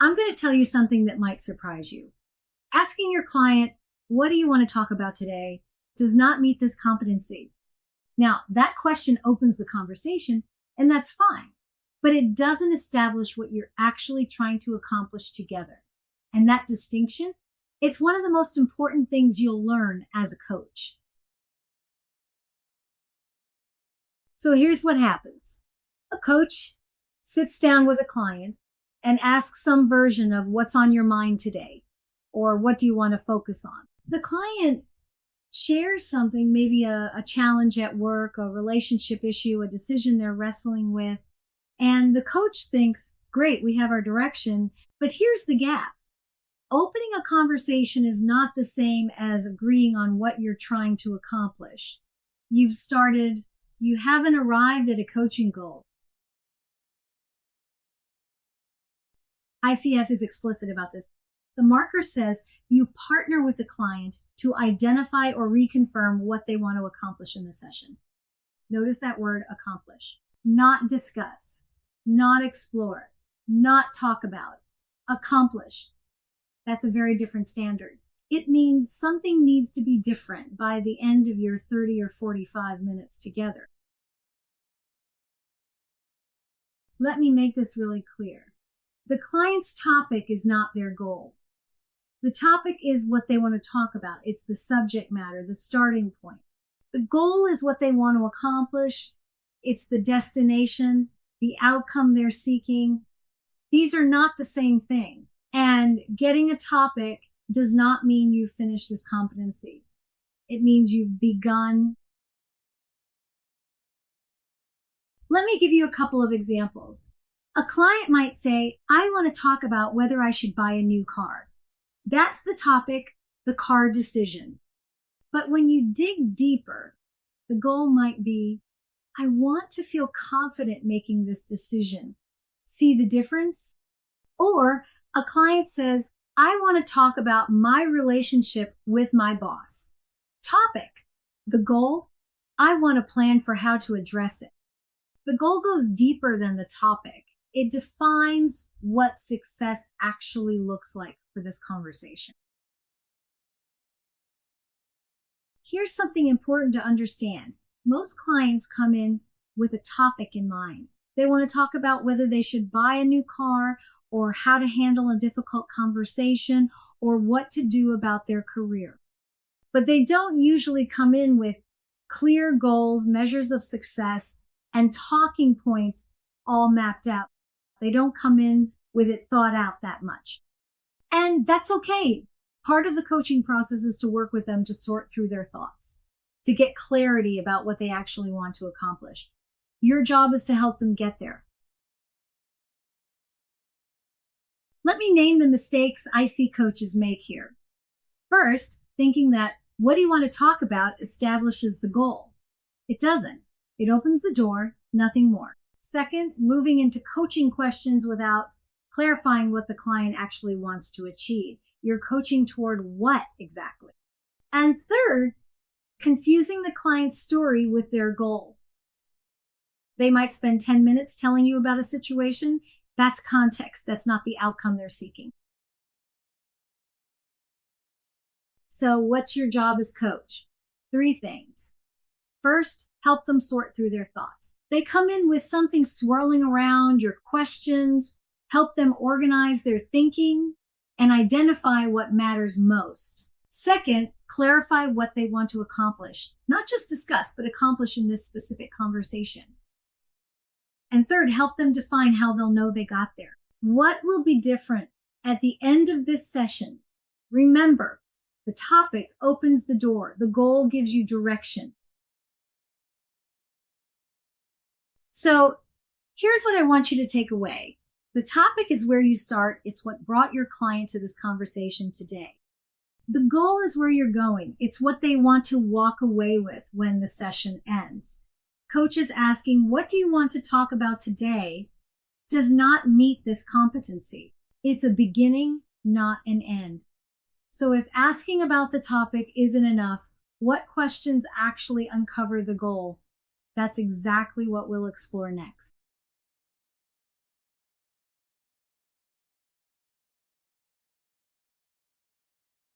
I'm going to tell you something that might surprise you. Asking your client, what do you want to talk about today, does not meet this competency. Now, that question opens the conversation, and that's fine, but it doesn't establish what you're actually trying to accomplish together. And that distinction, it's one of the most important things you'll learn as a coach. So here's what happens. A coach sits down with a client and asks some version of what's on your mind today, or what do you want to focus on. The client shares something, maybe a challenge at work, a relationship issue, a decision they're wrestling with, and the coach thinks, great, we have our direction, but here's the gap. Opening a conversation is not the same as agreeing on what you're trying to accomplish. You haven't arrived at a coaching goal. ICF is explicit about this. The marker says you partner with the client to identify or reconfirm what they want to accomplish in the session. Notice that word, accomplish. Not discuss, not explore, not talk about, accomplish. That's a very different standard. It means something needs to be different by the end of your 30 or 45 minutes together. Let me make this really clear. The client's topic is not their goal. The topic is what they want to talk about. It's the subject matter, the starting point. The goal is what they want to accomplish. It's the destination, the outcome they're seeking. These are not the same thing. And getting a topic does not mean you've finished this competency. It means you've begun. Let me give you a couple of examples. A client might say, I want to talk about whether I should buy a new car. That's the topic, the car decision. But when you dig deeper, the goal might be, I want to feel confident making this decision. See the difference? Or a client says, I want to talk about my relationship with my boss. Topic, the goal, I want to plan for how to address it. The goal goes deeper than the topic. It defines what success actually looks like for this conversation. Here's something important to understand. Most clients come in with a topic in mind. They want to talk about whether they should buy a new car, or how to handle a difficult conversation, or what to do about their career. But they don't usually come in with clear goals, measures of success, and talking points all mapped out. They don't come in with it thought out that much. And that's okay. Part of the coaching process is to work with them to sort through their thoughts, to get clarity about what they actually want to accomplish. Your job is to help them get there. Let me name the mistakes I see coaches make here. First, thinking that what do you want to talk about establishes the goal. It doesn't. It opens the door, nothing more. Second, moving into coaching questions without clarifying what the client actually wants to achieve. You're coaching toward what exactly? And third, confusing the client's story with their goal. They might spend 10 minutes telling you about a situation. That's context. That's not the outcome they're seeking. So what's your job as coach? 3 things. First, help them sort through their thoughts. They come in with something swirling around your questions. Help them organize their thinking and identify what matters most. Second, clarify what they want to accomplish. Not just discuss, but accomplish in this specific conversation. And third, help them define how they'll know they got there. What will be different at the end of this session? Remember, the topic opens the door. The goal gives you direction. So here's what I want you to take away. The topic is where you start. It's what brought your client to this conversation today. The goal is where you're going. It's what they want to walk away with when the session ends. Coaches asking, what do you want to talk about today, does not meet this competency. It's a beginning, not an end. So if asking about the topic isn't enough, what questions actually uncover the goal? That's exactly what we'll explore next.